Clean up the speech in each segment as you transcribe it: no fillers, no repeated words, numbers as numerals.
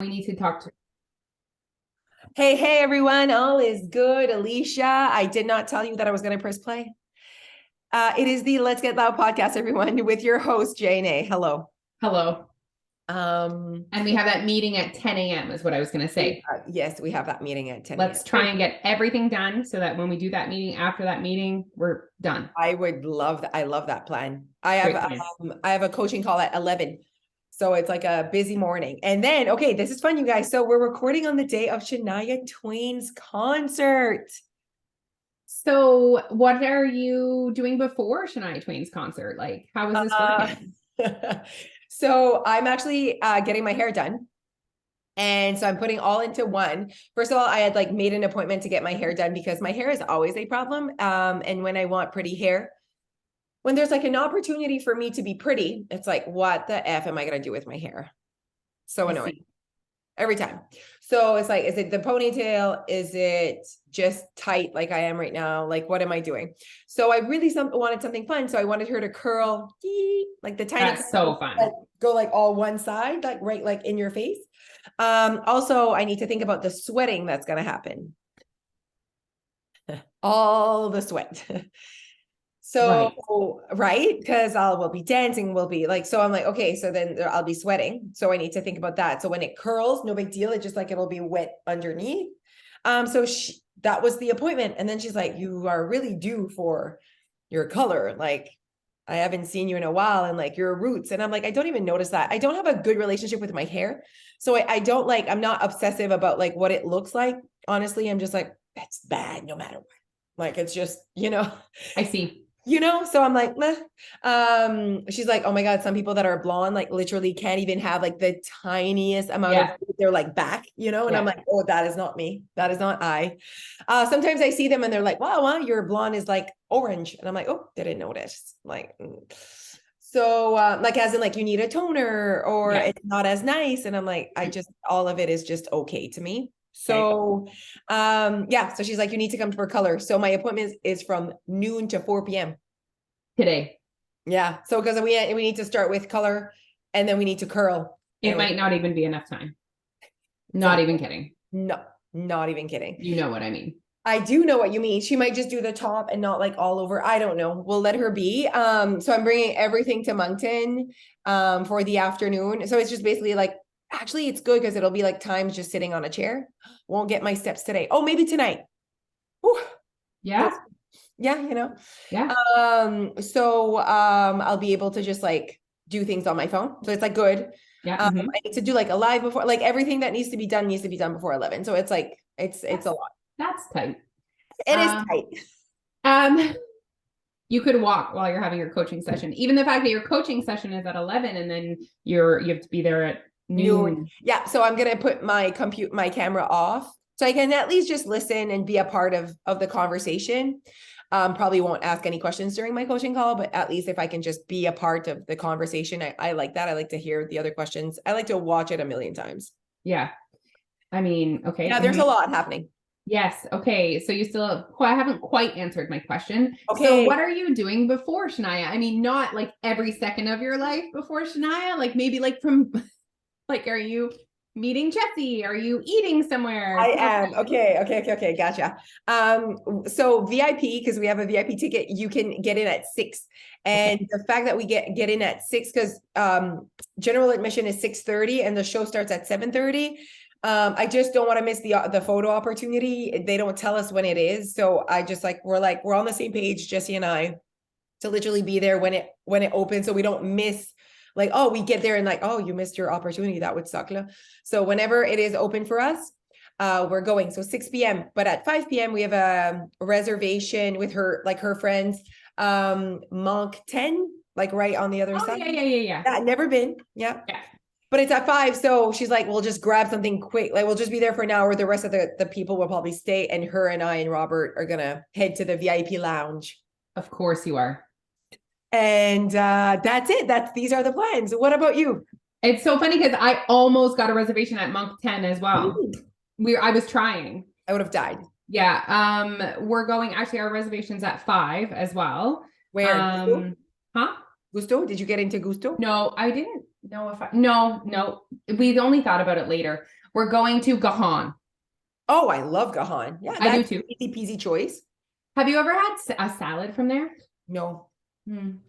We need to talk to. Hey, everyone. All is good. Alicia, I did not tell you that I was going to press play. It is the Let's Get Loud podcast, everyone, with your host, Jane. Hello. Hello. Um, And we have that meeting at 10 a.m. is what I was going to say. yes, we have that meeting at 10 a.m. Let's try and get everything done so that when we do that meeting, after that meeting, we're done. I would love that. I love that plan. I have Great plan. I have a coaching call at 11. So it's like a busy morning. And then, okay, this is fun, you guys. So we're recording on the day of Shania Twain's concert. So what are you doing before Shania Twain's concert? Like, how is this working? So I'm actually getting my hair done. And so I'm putting all into one. First of all, I had like made an appointment to get my hair done because my hair is always a problem. And when I want pretty hair, when there's like an opportunity for me to be pretty, it's like, what the F am I going to do with my hair? So annoying every time. So it's like, is it the ponytail? Is it just tight like I am right now? Like, what am I doing? So I really wanted something fun. So I wanted her to curl like the tiny. That's so fun. Go like all one side, like right, like in your face. Also, I need to think about the sweating that's going to happen. All the sweat. So, right. Because we'll be dancing, we'll be like, so I'm like, okay, so then I'll be sweating. So I need to think about that. So when it curls, no big deal. It just like, it'll be wet underneath. So that was the appointment. And then she's like, you are really due for your color. Like, I haven't seen you in a while and like your roots. And I'm like, I don't even notice that. I don't have a good relationship with my hair. So I don't like, I'm not obsessive about like what it looks like. Honestly, I'm just like, that's bad no matter what. Like, it's just, I see. So I'm like, meh. She's like, oh my God, some people that are blonde, like literally can't even have like the tiniest amount of their like back, and I'm like, oh, that is not me. That is not I. Sometimes I see them and they're like, wow, your blonde is like orange. And I'm like, oh, didn't notice. Like, so like as in like you need a toner or it's not as nice. And I'm like, all of it is just okay to me. So, so she's like, you need to come for color. So my appointment is from noon to 4 p.m. today. Yeah. So, because we need to start with color and then we need to curl. It might not even be enough time. Not even kidding. No, not even kidding. You know what I mean. I do know what you mean. She might just do the top and not like all over. I don't know. We'll let her be. So I'm bringing everything to Moncton, for the afternoon. So it's just basically like, actually, it's good because it'll be like times just sitting on a chair. Won't get my steps today. Oh, maybe tonight. Whew. Yeah. Yeah. Yeah. So I'll be able to just like do things on my phone. So it's like good. Yeah. I need to do like a live before, like everything that needs to be done before 11. So it's like, it's a lot. That's tight. It is tight. You could walk while you're having your coaching session. Even the fact that your coaching session is at 11 and then you have to be there at noon. Yeah. So I'm going to put my camera off so I can at least just listen and be a part of the conversation. Probably won't ask any questions during my coaching call, but at least if I can just be a part of the conversation, I like that. I like to hear the other questions. I like to watch it a million times. Yeah. I mean, okay. Yeah, there's a lot happening. Yes. Okay. So you still haven't quite answered my question. Okay. So what are you doing before Shania? I mean, not like every second of your life before Shania, like maybe like from like, are you meeting Jesse? Are you eating somewhere? I am. Okay. Gotcha. So VIP, because we have a VIP ticket, you can get in at 6. And the fact that we get in at 6, because general admission is 6:30 and the show starts at 7:30. I just don't want to miss the photo opportunity. They don't tell us when it is. So I just we're on the same page, Jesse and I, to literally be there when it opens. So we don't miss like, oh, we get there and like, oh, you missed your opportunity. That would suck. So whenever it is open for us, we're going. So 6 p.m. But at 5 p.m. we have a reservation with her friends, Monk 10, like right on the other side. Yeah. Never been. Yeah. But it's at 5. So she's like, we'll just grab something quick. Like we'll just be there for an hour. The rest of the people will probably stay. And her and I and Robert are going to head to the VIP lounge. Of course you are. And that's it. These are the plans. What about you? It's so funny because I almost got a reservation at Monk 10 as well. I was trying. I would have died. Yeah. We're going, actually our reservation's at 5 as well. Where? Huh? Gusto? Did you get into Gusto? No, I didn't. No, we only thought about it later. We're going to Gahan. Oh, I love Gahan. Yeah, I do that's too. easy peasy choice. Have you ever had a salad from there? No.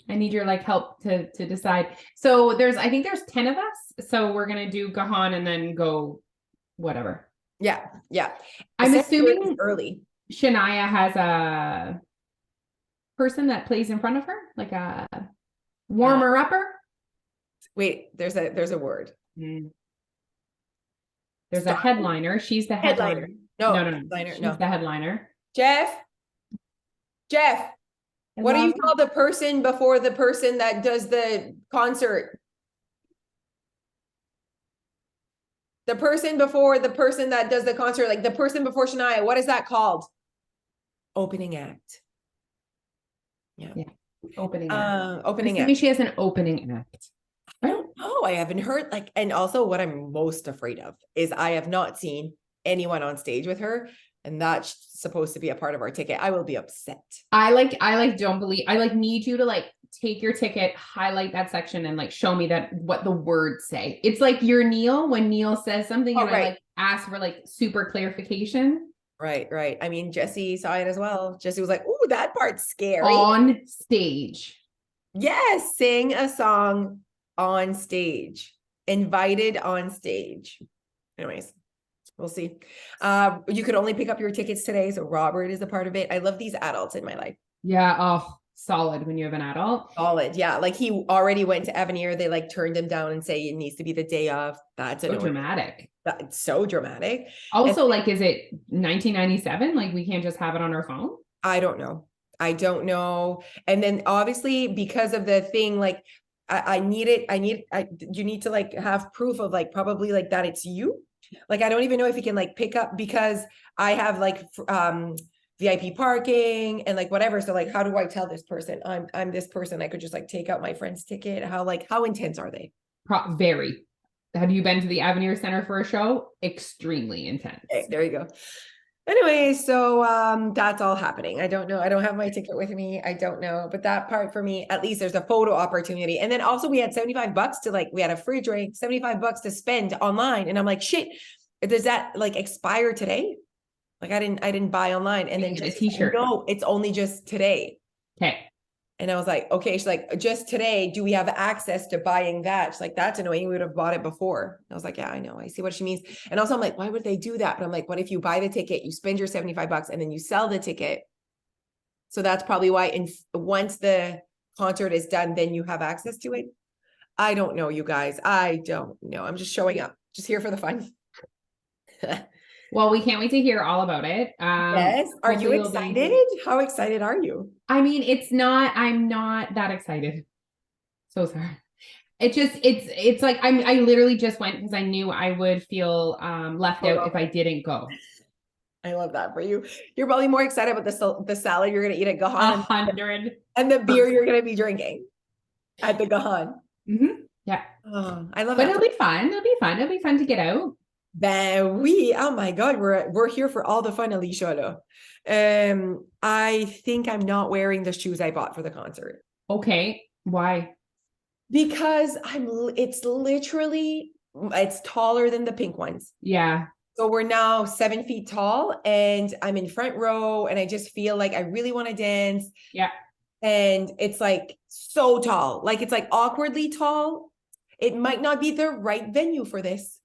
I need your like help to decide. So I think there's 10 of us. So we're gonna do Gahan and then go whatever. Yeah, yeah. I'm Essentially, assuming it's early. Shania has a person that plays in front of her, like a warmer upper. Wait, there's a word. There's a Stop. headliner. She's the headliner. No, No. headliner. She's No. the headliner. Jeff, what do you call the person before the person that does the concert? The person before the person that does the concert, like the person before Shania, what is that called? Opening act. Yeah. Opening act. Opening Maybe act. she has an opening act. I don't know. I haven't heard and also what I'm most afraid of is I have not seen anyone on stage with her, and that's supposed to be a part of our ticket. I will be upset. I need you to like take your ticket, highlight that section, and like show me what the words say. It's like your Neil when Neil says something, and I like ask for like super clarification. Right. I mean, Jesse saw it as well. Jesse was like, "Ooh, that part's scary." On stage. Yes, sing a song on stage. Invited on stage. Anyways, we'll see. You could only pick up your tickets today, so Robert is a part of it. I love these adults in my life. Yeah, oh, solid when you have an adult. Solid, yeah. Like he already went to Avenir. They like turned him down and say it needs to be the day of. That's so dramatic. That's so dramatic. Also, like, is it 1997? Like, we can't just have it on our phone? I don't know. And then obviously because of the thing, like you need to like have proof of like probably like that it's you. Like, I don't even know if you can like pick up because I have like VIP parking and like whatever. So like, how do I tell this person I'm this person? I could just like take out my friend's ticket. How intense are they? Very. Have you been to the Avenir Center for a show? Extremely intense. Okay, there you go. Anyway, so that's all happening. I don't know. I don't have my ticket with me. I don't know. But that part for me, at least there's a photo opportunity. And then also we had $75 to like, we had a free drink, $75 to spend online. And I'm like, shit, does that like expire today? Like I didn't buy online. And then a t-shirt. No, it's only just today. Okay. And I was like, okay, she's like, just today, do we have access to buying that? She's like, that's annoying. We would have bought it before. I was like, yeah, I know. I see what she means. And also I'm like, why would they do that? But I'm like, what if you buy the ticket, you spend your $75 and then you sell the ticket? So that's probably why once the concert is done, then you have access to it. I don't know, you guys. I don't know. I'm just showing up, just here for the fun. Well, we can't wait to hear all about it. Yes. Are you excited? How excited are you? I mean, I'm not that excited. So sorry. It's like, I literally just went because I knew I would feel left out if I didn't go. I love that for you. You're probably more excited about the salad you're going to eat at Gahan 100 and the beer you're going to be drinking at the Gahan. Mm-hmm. Yeah. Oh, I love it. But it. it'll be fun. It'll be fun to get out. Oh my God, we're here for all the fun, Alicia. I think I'm not wearing the shoes I bought for the concert. Okay. Why? Because it's taller than the pink ones. Yeah. So we're now 7 feet tall and I'm in front row and I just feel like I really want to dance. Yeah. And it's like so tall, like it's like awkwardly tall. It might not be the right venue for this.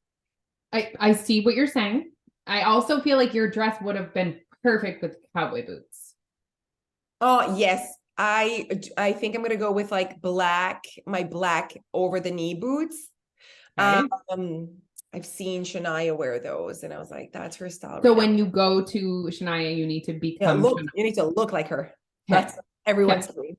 I see what you're saying. I also feel like your dress would have been perfect with cowboy boots. Oh, yes. I think I'm going to go with like my black over the knee boots. Okay. I've seen Shania wear those and I was like, that's her style. So when you go to Shania, you need to become Shania. You need to look like her. That's everyone's dream.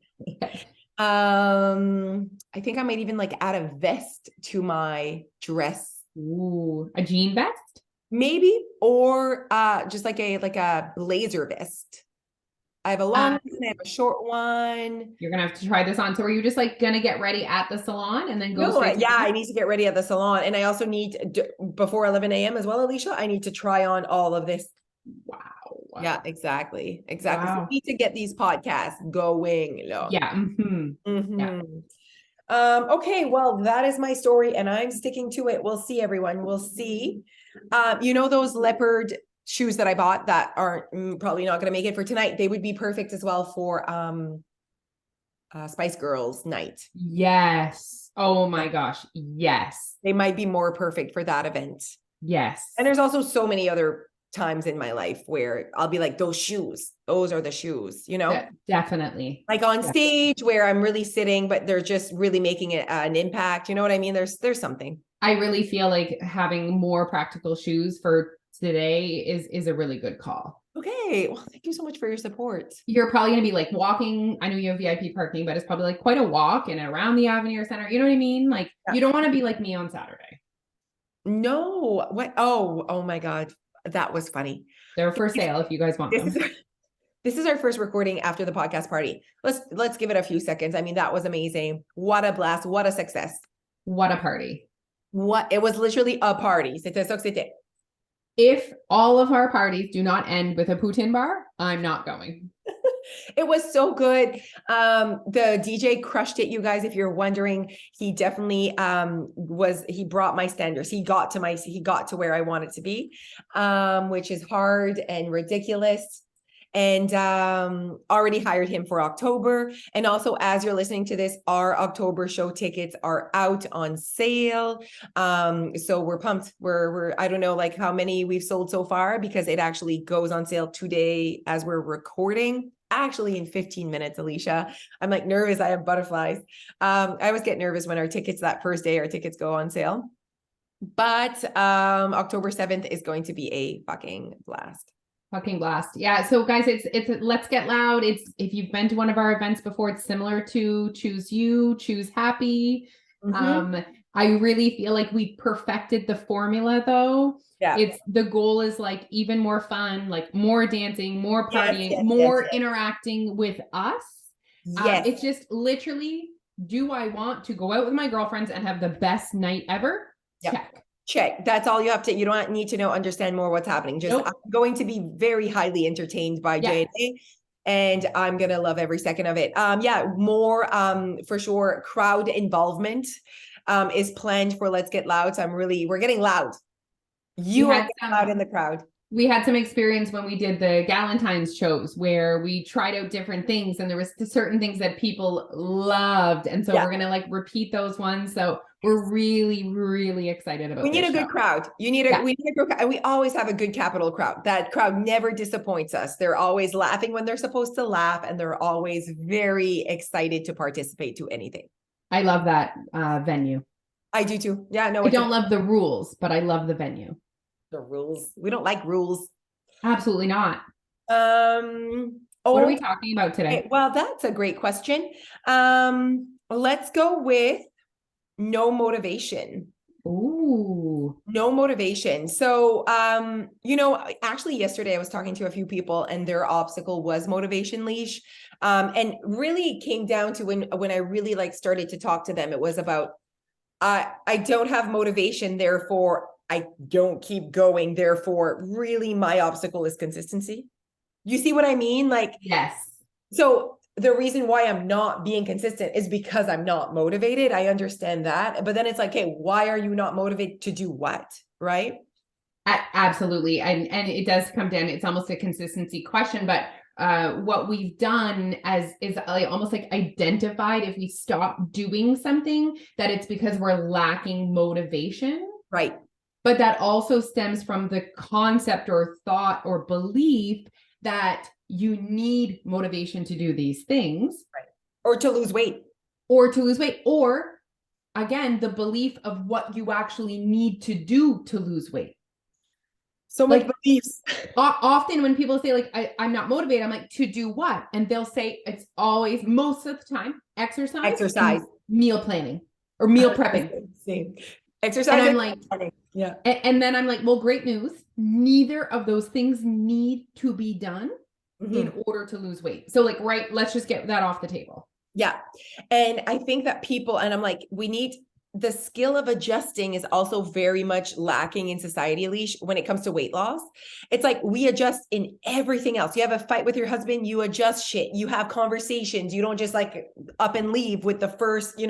I think I might even like add a vest to my dress. Ooh, a jean vest? Maybe, or just like a blazer vest. I have a long one, I have a short one. You're gonna have to try this on. So are you just like gonna get ready at the salon and then go straight? Yeah, I need to get ready at the salon. And I also need before 11 a.m. as well, Alicia, I need to try on all of this. Wow. Yeah, exactly. Wow. So we need to get these podcasts going. Yeah. Mm-hmm. Mm-hmm. Yeah. Okay, well, that is my story and I'm sticking to it. We'll see, everyone. We'll see. You know, those leopard shoes that I bought that aren't probably not going to make it for tonight. They would be perfect as well for Spice Girls night. Yes. Oh my gosh. Yes. They might be more perfect for that event. Yes. And there's also so many other times in my life where I'll be like, those shoes, those are the shoes, you know? Definitely. Like on stage where I'm really sitting, but they're just really making it an impact. You know what I mean? There's something. I really feel like having more practical shoes for today is a really good call. Okay. Well, thank you so much for your support. You're probably going to be like walking. I know you have VIP parking, but it's probably like quite a walk and around the Avenir Center. You know what I mean? Like you don't want to be like me on Saturday. No. What? Oh my God. That was funny. They're for sale if you guys want them. This is our first recording after the podcast party. Let's give it a few seconds. I mean, that was amazing. What a blast. What a success. What a party. It was literally a party. If all of our parties do not end with a poutine bar, I'm not going. It was so good. The DJ crushed it, you guys. If you're wondering, he definitely he brought my standards. He got to where I wanted to be, which is hard and ridiculous. And already hired him for October. And also, as you're listening to this, our October show tickets are out on sale. So we're pumped. We're I don't know like how many we've sold so far because it actually goes on sale today as we're recording. Actually, in 15 minutes, Alicia. I'm like nervous. I have butterflies. I always get nervous when our tickets go on sale. But October 7th is going to be a fucking blast. Fucking blast. Yeah. So guys, it's Let's Get Loud. If you've been to one of our events before, it's similar to Choose You, Choose Happy. Mm-hmm. I really feel like we perfected the formula though. Yeah. The goal is like even more fun, like more dancing, more partying, more interacting with us. Yes. It's just literally, do I want to go out with my girlfriends and have the best night ever? Yep. Check. That's all you have to, you don't need to understand more what's happening. Just I'm going to be very highly entertained by J&A and I'm going to love every second of it. More for sure. Crowd involvement is planned for Let's Get Loud. So we're getting loud. You are getting loud in the crowd. We had some experience when we did the Galentine's shows where we tried out different things and there was certain things that people loved. And so we're going to like repeat those ones. So we're really, really excited about it. We need a good crowd. We need a good crowd. And we always have a good Capital crowd. That crowd never disappoints us. They're always laughing when they're supposed to laugh. And they're always very excited to participate to anything. I love that venue. I do too. Yeah, no. I don't love the rules, but I love the venue. The rules. We don't like rules. Absolutely not. What are we talking about today? Okay, well, that's a great question. Let's go with no motivation. Ooh. No motivation. So, actually yesterday I was talking to a few people and their obstacle was motivation leash. And really it came down to when I really like started to talk to them, it was about, I don't have motivation, therefore I don't keep going. Therefore, really my obstacle is consistency. You see what I mean? Like, yes. So the reason why I'm not being consistent is because I'm not motivated. I understand that. But then it's like, hey, why are you not motivated to do what? Right? Absolutely. And it does come down, it's almost a consistency question, but what we've done is almost like identified if we stop doing something that it's because we're lacking motivation. Right. But that also stems from the concept or thought or belief that you need motivation to do these things. Right. Or to lose weight. Or again, the belief of what you actually need to do to lose weight. So many beliefs. Often when people say like, I'm not motivated, I'm like, to do what? And they'll say it's always, most of the time, exercise, meal planning or meal prepping. Exercise. And I'm like, yeah. And then I'm like, well, great news. Neither of those things need to be done in order to lose weight. So like, right, let's just get that off the table. Yeah. And I think that people, and I'm like, we need the skill of adjusting is also very much lacking in society, Alicia, when it comes to weight loss. It's like we adjust in everything else. You have a fight with your husband, you adjust shit. You have conversations. You don't just like up and leave with the first,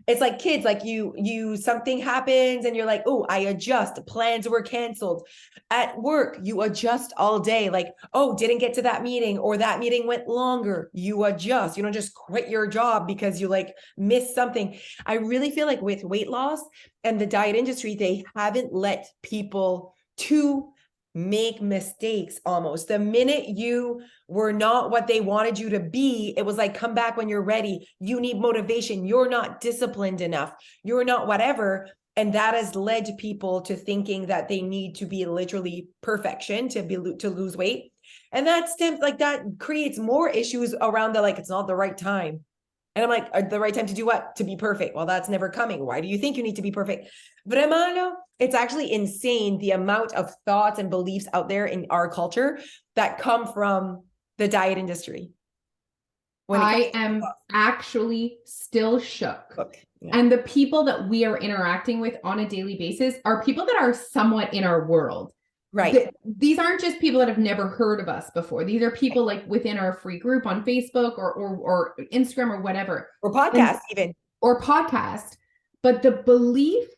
it's like kids, like you something happens and you're like, oh, I adjust. Plans were canceled. At work, you adjust all day. Like, oh, didn't get to that meeting, or that meeting went longer. You adjust. You don't just quit your job because you like missed something. I really feel like with weight loss and the diet industry, they haven't let people to make mistakes almost. The minute you were not what they wanted you to be, it was like, come back when you're ready. You need motivation. You're not disciplined enough. You're not whatever. And that has led people to thinking that they need to be literally perfection to lose weight. And that stems like that creates more issues around the, like, it's not the right time. And I'm like, the right time to do what? To be perfect. Well, that's never coming. Why do you think you need to be perfect? Vraiment, it's actually insane the amount of thoughts and beliefs out there in our culture that come from the diet industry. I am actually still shook. Yeah. And the people that we are interacting with on a daily basis are people that are somewhat in our world. Right. These aren't just people that have never heard of us before. These are people like within our free group on Facebook or Instagram or whatever. Or podcast even. Or podcast. But the belief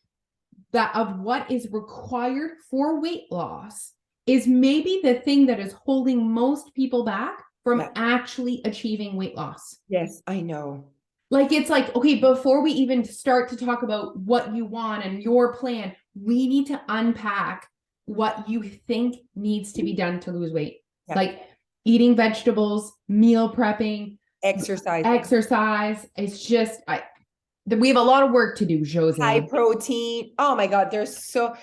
that of what is required for weight loss is maybe the thing that is holding most people back from actually achieving weight loss. Yes, I know. Like, it's like, okay, before we even start to talk about what you want and your plan, we need to unpack what you think needs to be done to lose weight. Yeah. Like eating vegetables, meal prepping, exercise. It's just, we have a lot of work to do, Jose. High protein. Oh my God. There's so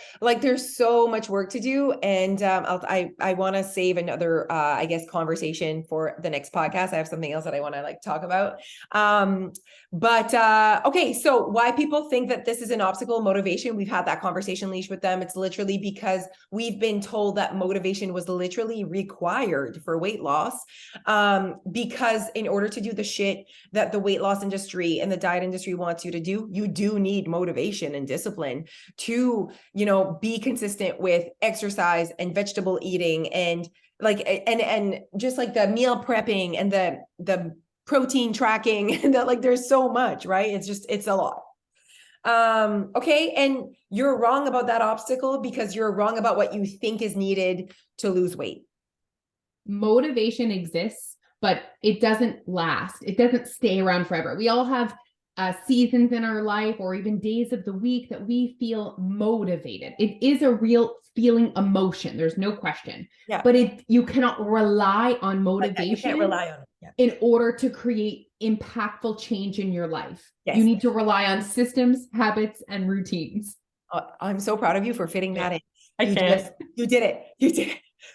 much work to do. And I want to save another, I guess, conversation for the next podcast. I have something else that I want to like talk about. Okay. So why people think that this is an obstacle, motivation. We've had that conversation, Leash, with them. It's literally because we've been told that motivation was literally required for weight loss. Because in order to do the shit that the weight loss industry and the diet industry wants you to do, you do need motivation and discipline to, be consistent with exercise and vegetable eating and like, and just like the meal prepping and the protein tracking and that, like, there's so much, right? It's a lot. Okay. And you're wrong about that obstacle because you're wrong about what you think is needed to lose weight. Motivation exists, but it doesn't last. It doesn't stay around forever. We all have seasons in our life or even days of the week that we feel motivated. It is a real feeling emotion. There's no question. Yeah. But you cannot rely on motivation. You can't rely on it. Yeah. In order to create impactful change in your life. Yes. You need to rely on systems, habits, and routines. I'm so proud of you for fitting that in. You did it.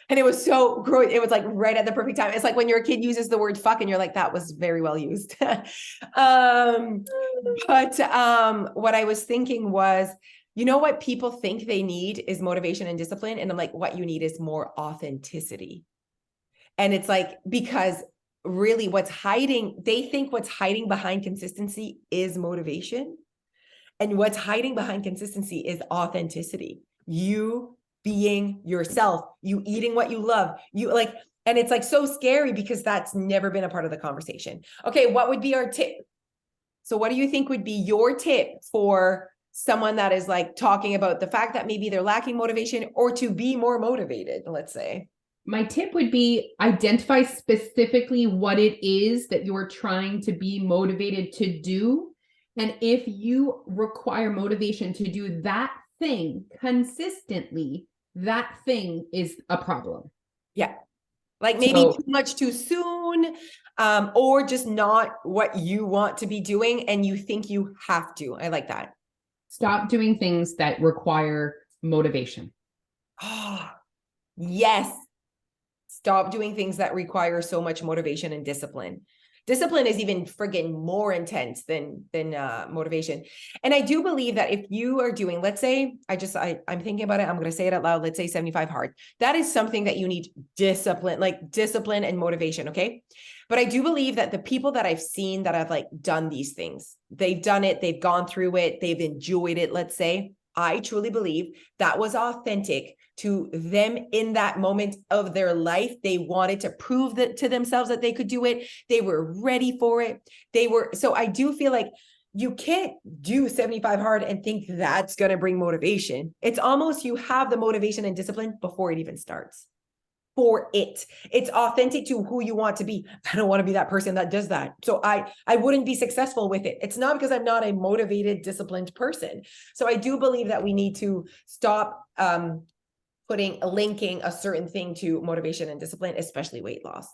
And it was so great. It was like right at the perfect time. It's like when your kid uses the word fuck and you're like, that was very well used. What I was thinking was, what people think they need is motivation and discipline. And I'm like, what you need is more authenticity. And it's like, because really they think what's hiding behind consistency is motivation. And what's hiding behind consistency is authenticity. You being yourself, you eating what you love, and it's like so scary because that's never been a part of the conversation. Okay. What would be our tip? So what do you think would be your tip for someone that is like talking about the fact that maybe they're lacking motivation or to be more motivated, let's say? My tip would be identify specifically what it is that you're trying to be motivated to do. And if you require motivation to do that thing consistently, that thing is a problem. Yeah. Like maybe too much too soon, or just not what you want to be doing and you think you have to. I like that. Stop doing things that require motivation. Oh, yes. Stop doing things that require so much motivation and discipline. Discipline is even friggin' more intense than motivation. And I do believe that if you are doing, let's say, I'm thinking about it, I'm going to say it out loud. Let's say 75 hard. That is something that you need discipline and motivation. Okay. But I do believe that the people that I've seen that have like done these things, they've done it, they've gone through it, they've enjoyed it, let's say. I truly believe that was authentic to them in that moment of their life. They wanted to prove that to themselves that they could do it. They were ready for it. So I do feel like you can't do 75 hard and think that's going to bring motivation. It's almost you have the motivation and discipline before it even starts. For it. It's authentic to who you want to be. I don't want to be that person that does that. So I wouldn't be successful with it. It's not because I'm not a motivated, disciplined person. So I do believe that we need to stop linking a certain thing to motivation and discipline, especially weight loss.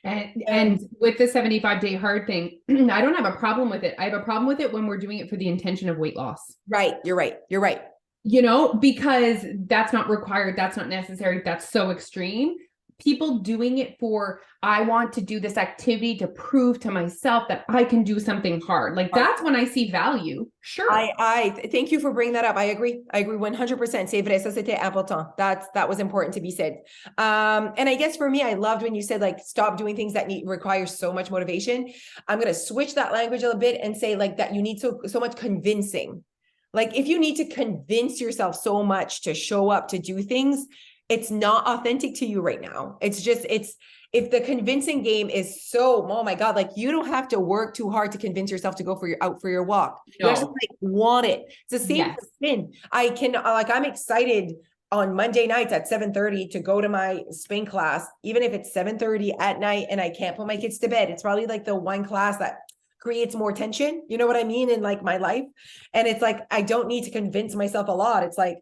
And with the 75-day hard thing, I don't have a problem with it. I have a problem with it when we're doing it for the intention of weight loss. Right. You're right. You're right. You know, because that's not required. That's not necessary. That's so extreme. People doing it for, I want to do this activity to prove to myself that I can do something hard. Like that's when I see value. Sure. I thank you for bringing that up. I agree 100%. C'est vrai, ça c'était important. That was important to be said. And I guess for me, I loved when you said like, stop doing things that require so much motivation. I'm going to switch that language a little bit and say like that you need so much convincing. Like if you need to convince yourself so much to show up, to do things, it's not authentic to you right now. If the convincing game is so, oh my God, like you don't have to work too hard to convince yourself to go out for your walk. No. You actually like want it. It's the same spin. I'm excited on Monday nights at 7:30 to go to my spin class, even if it's 7:30 at night and I can't put my kids to bed. It's probably like the one class that creates more tension. You know what I mean? In like my life. And it's like, I don't need to convince myself a lot. It's like,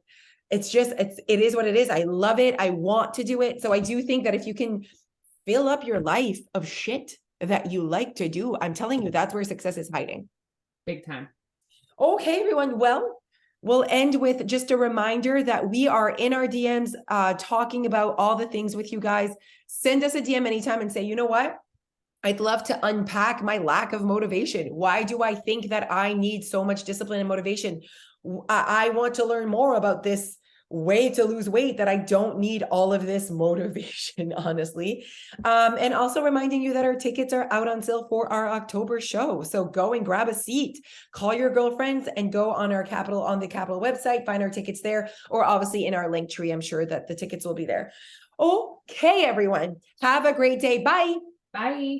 it is what it is. I love it. I want to do it. So I do think that if you can fill up your life of shit that you like to do, I'm telling you, that's where success is hiding. Big time. Okay, everyone. Well, we'll end with just a reminder that we are in our DMs talking about all the things with you guys. Send us a DM anytime and say, you know what? I'd love to unpack my lack of motivation. Why do I think that I need so much discipline and motivation? I want to learn more about this way to lose weight that I don't need all of this motivation, honestly. And also reminding you that our tickets are out on sale for our October show. So go and grab a seat, call your girlfriends and go on the Capital website, find our tickets there, or obviously in our link tree. I'm sure that the tickets will be there. Okay, everyone. Have a great day. Bye. Bye.